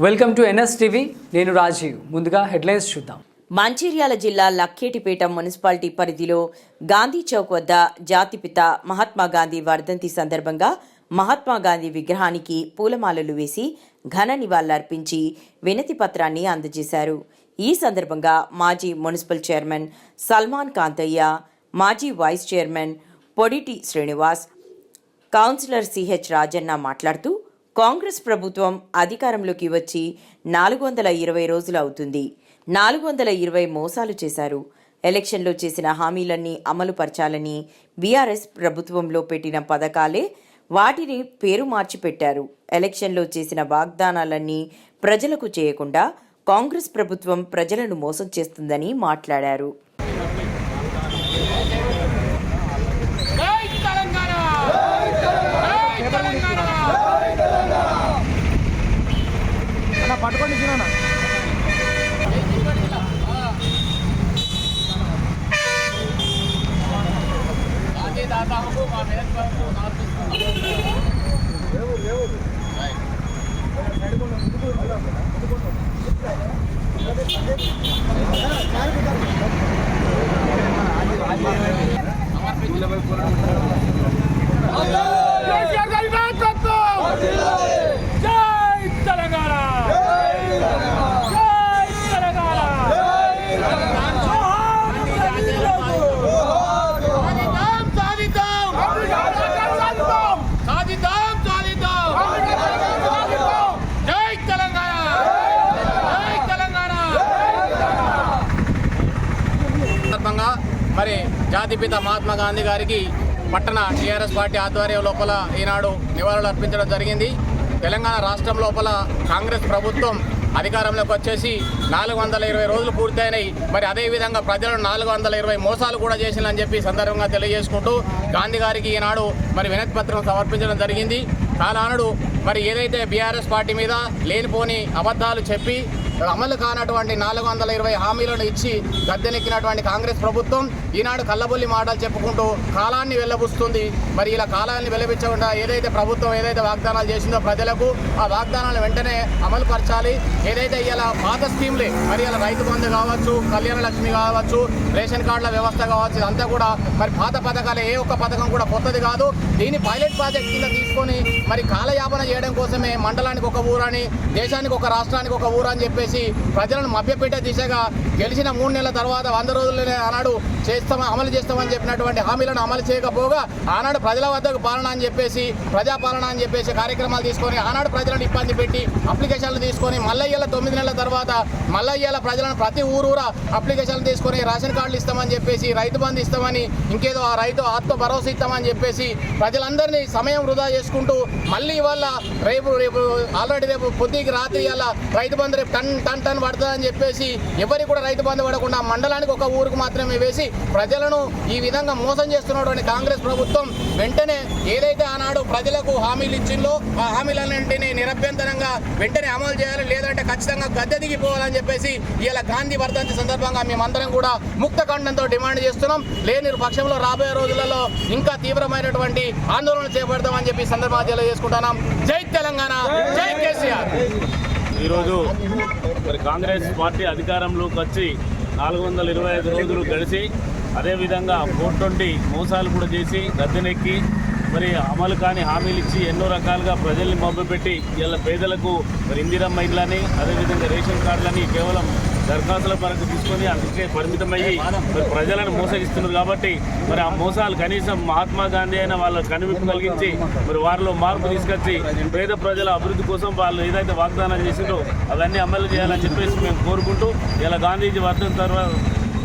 Welcome to NSTV. నేను రాజీవ్. ముందుగా headlines చూద్దాం. మంచిర్యాల జిల్లా లక్కేటిపేట మున్సిపాలిటీ పరిధిలో గాంధీ చౌక్ వద్ద జాతిపిత మహాత్మా గాంధీ వర్ధంతి సందర్భంగా మహాత్మా గాంధీ విగ్రహానికి పూలమాలలు వేసి ఘన నివాళులర్పించి వినతి పత్రాన్ని అందజేశారు. ఈ సందర్భంగా మాజీ మున్సిపల్ చైర్మన్ సల్మాన్ కాంతయ్య, మాజీ vice chairman Poditi Srinivas, councillor CH Rajanna మాట్లాడుతూ కాంగ్రెస్ ప్రభుత్వం అధికారంలోకి వచ్చి 420 రోజులు అవుతుంది. 420 మోసాలు చేశారు. ఎలక్షన్లో చేసిన హామీలన్నీ అమలు పరచాలని బీఆర్ఎస్ ప్రభుత్వంలో పెట్టిన పథకాలే వాటిని పేరు మార్చి పెట్టారు. ఎలక్షన్లో చేసిన వాగ్దానాలన్నీ ప్రజలకు చేయకుండా కాంగ్రెస్ ప్రభుత్వం ప్రజలను మోసం చేస్తుందని మాట్లాడారు. పట్టుకోండి చిన్న మరి జాతిపిత మహాత్మా గాంధీ గారికి పట్టణ టీఆర్ఎస్ పార్టీ ఆధ్వర్యం లోపల ఈనాడు నివాళులు అర్పించడం జరిగింది. తెలంగాణ రాష్ట్రం లోపల కాంగ్రెస్ ప్రభుత్వం అధికారంలోకి వచ్చేసి 420 రోజులు పూర్తయినాయి. మరి అదేవిధంగా ప్రజలను 420 మోసాలు కూడా చేసిందని చెప్పి సందర్భంగా తెలియజేసుకుంటూ గాంధీ గారికి ఈనాడు మరి వినతి పత్రం సమర్పించడం జరిగింది. కాలానుడు మరి ఏదైతే బీఆర్ఎస్ పార్టీ మీద లేనిపోని అబద్ధాలు చెప్పి అమలు కానటువంటి 420 హామీలను ఇచ్చి గద్దెనెక్కినటువంటి కాంగ్రెస్ ప్రభుత్వం ఈనాడు కళ్ళబొల్లి మాటలు చెప్పుకుంటూ కాలాన్ని వెళ్ళబుస్తుంది. మరి ఇలా కాలాన్ని వెల్లబిచ్చకుండా ఏదైతే ప్రభుత్వం ఏదైతే వాగ్దానాలు చేసిందో ప్రజలకు ఆ వాగ్దానాలు వెంటనే అమలు పరచాలి. ఏదైతే ఇలా పాత స్కీమ్లే మరి ఇలా రైతు బంధు కావచ్చు, కళ్యాణ లక్ష్మి కావచ్చు, రేషన్ కార్డుల వ్యవస్థ కావచ్చు, ఇదంతా కూడా మరి పాత పథకాలే. ఏ ఒక్క పథకం కూడా కొత్తది కాదు. దీన్ని పైలట్ ప్రాజెక్ట్ కింద తీసుకొని మరి కాలయాపన చేయడం కోసమే మండలానికి ఒక ఊరని, దేశానికి ఒక రాష్ట్రానికి ఒక ఊరు అని చెప్పేసి ప్రజలను మభ్యపెట్టే దిశగా గెలిచిన 3 నెలల తర్వాత 100 రోజుల్లోనే ఆనాడు అమలు చేస్తామని చెప్పినటువంటి హామీలను అమలు చేయకపోగా ఆనాడు ప్రజల వద్దకు పాలన అని చెప్పేసి, ప్రజాపాలన అని చెప్పేసి కార్యక్రమాలు తీసుకొని ఆనాడు ప్రజలను ఇబ్బంది పెట్టి అప్లికేషన్లు తీసుకొని మల్లయ్యల 9 నెలల తర్వాత మల్లయ్యల ప్రజలను ప్రతి ఊరూరా అప్లికేషన్లు తీసుకొని రేషన్ కార్డులు ఇస్తామని చెప్పేసి, రైతు బంధు ఇస్తామని, ఇంకేదో ఆ రైతు ఆత్మ భరోసా ఇస్తామని చెప్పేసి ప్రజలందరినీ సమయం వృధా చేసుకుంటూ మళ్ళీ ఇవాళ రేపు ఆల్రెడీ రేపు పొద్దుకి రాత్రి అలా రైతు బంధు రేపు టన్ పడుతుందని చెప్పేసి ఎవరికి కూడా రైతు బంధు పడకుండా మండలానికి ఒక ఊరికి మాత్రమే వేసి ప్రజలను ఈ విధంగా మోసం చేస్తున్నటువంటి కాంగ్రెస్ ప్రభుత్వం వెంటనే ఏదైతే ఆనాడు ప్రజలకు హామీలు ఇచ్చిందో ఆ హామీలన్నింటినీ నిరభ్యంతరంగా వెంటనే అమలు చేయాలి, లేదంటే ఖచ్చితంగా గద్దె దిగిపోవాలని చెప్పేసి ఇలా గాంధీ వర్ధంతి సందర్భంగా మేమందరం కూడా ముక్త ఖండంతో డిమాండ్ చేస్తున్నాం. లేని పక్షంలో రాబోయే రోజులలో ఇంకా తీవ్రమైనటువంటి ఆందోళన చేపడతామని చెప్పి సందర్భంగా తెలియజేసుకుంటున్నాం. జై తెలంగాణ, జై కేసీఆర్. ఈరోజు మరి కాంగ్రెస్ పార్టీ అధికారంలోకి వచ్చి 425 రోజులు గడిచి అదేవిధంగా 420 మోసాలు కూడా చేసి గద్దెనెక్కి మరి అమలు కాని హామీలు ఇచ్చి ఎన్నో రకాలుగా ప్రజల్ని మభ్యపెట్టి ఇలా పేదలకు మరి ఇందిరమ్మ ఇళ్ళని అదేవిధంగా రేషన్ కార్డులని కేవలం దరఖాస్తుల పరకు తీసుకొని అందుకే పరిమితమయ్యి మరి ప్రజలను మోసగిస్తున్నారు. కాబట్టి మరి ఆ మోసాలు కనీసం మహాత్మా గాంధీ అయినా వాళ్ళ కనువిప్పు కలిగించి మరి వారిలో మార్పు తీసుకొచ్చి పేద ప్రజల అభివృద్ధి కోసం వాళ్ళు ఏదైతే వాగ్దానం చేసిందో అవన్నీ అమలు చేయాలని చెప్పేసి మేము కోరుకుంటూ ఇలా గాంధీజీ వర్ధంతి తర్వాత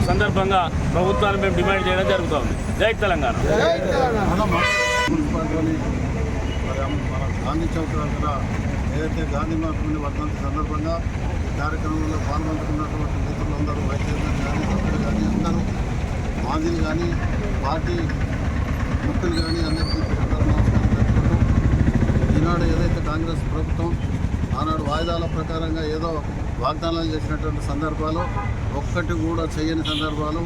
సందర్భంగా ప్రభుత్వాన్ని మేము డిమాండ్ చేయడం జరుగుతుంది. జై తెలంగాణ. గాంధీ చౌక్ దగ్గర ఏదైతే గాంధీ మహాత్ముని వర్ధంతి సందర్భంగా ఈ కార్యక్రమంలో పాల్గొంటున్నటువంటి మిత్రులందరూ వైస్ చైర్మన్ కానీ సభ్యులు కానీ అందరూ మాజీలు కానీ పార్టీ ముఖ్యులు కానీ అందరికీ నమస్కారం పెట్టుకుంటూ ఈనాడు ఏదైతే కాంగ్రెస్ ప్రభుత్వం ఆనాడు వాయిదాల ప్రకారంగా ఏదో వాగ్దానాలు చేసినటువంటి సందర్భాలు ఒక్కటి కూడా చేయని సందర్భాలు,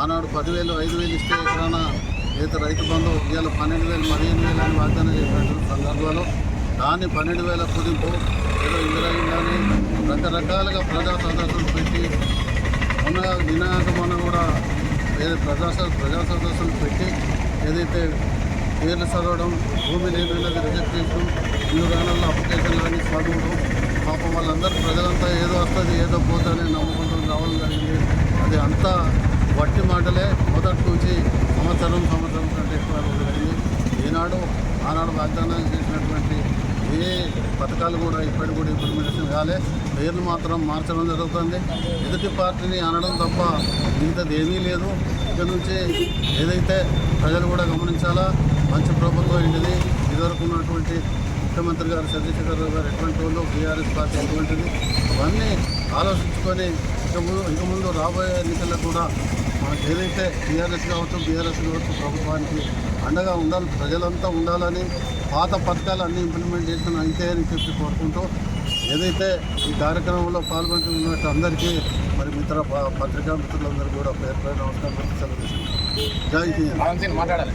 ఆనాడు 10,000 5,000 ఇస్తే ఎక్కడైనా ఏదైతే రైతు బంధు ఇవాళ 12,000 15,000 అని వాగ్దానం చేసినటువంటి సందర్భాలు దాన్ని 12,000 కుదింపు ఏదో ఇందిరాయిల్లాని రకరకాలుగా ప్రజా సదస్సులు పెట్టి మొన్న కూడా ప్రజా సదస్సులు పెట్టి ఏదైతే పేర్లు చదవడం, భూమి లేని వాళ్ళకి రిజెక్ట్ చేయడం, ఇల్లు రానల్లో అప్లికేషన్లు అని చదవడం, పాపం వాళ్ళందరూ ప్రజలంతా ఏదో వస్తుంది ఏదో పోతుందని నమ్ముకుంటూ రావడం జరిగింది. అది అంతా వట్టి మాటలే. మొదటి నుంచి సంవత్సరం కంటే ఎక్కువ జరిగింది. ఆనాడు వాగ్దానాలు చేసినటువంటి ఏ పథకాలు కూడా ఇప్పటికి కూడా ఇంప్లిమెంటేషన్ కాలే. పేర్లు మాత్రం మార్చడం జరుగుతుంది. ఎదుటి పార్టీని అనడం తప్ప మిగతాది ఏమీ లేదు. ఇక్కడ నుంచి ఏదైతే ప్రజలు కూడా గమనించాలా, మంచి ప్రభుత్వం ఏంటిది, ఇదివరకు ఉన్నటువంటి ముఖ్యమంత్రి గారు చంద్రశేఖర్ రావు గారు ఎటువంటి వాళ్ళు, బీఆర్ఎస్ పార్టీ ఎటువంటిది, అవన్నీ ఆలోచించుకొని ఇక ముందు రాబోయే ఎన్నికల్లో కూడా మనకు ఏదైతే బీఆర్ఎస్ కావచ్చు ప్రభుత్వానికి అండగా ఉండాలి, ప్రజలంతా ఉండాలని, పాత పథకాలు అన్నీ ఇంప్లిమెంట్ చేసిన అయితే అని చెప్పి కోరుకుంటూ ఏదైతే ఈ కార్యక్రమంలో పాల్గొంటున్నట్టు అందరికీ మరి పత్రికా మిత్రులందరూ కూడా పేరు నమస్కారం. జై హింద్. మాట్లాడాలి.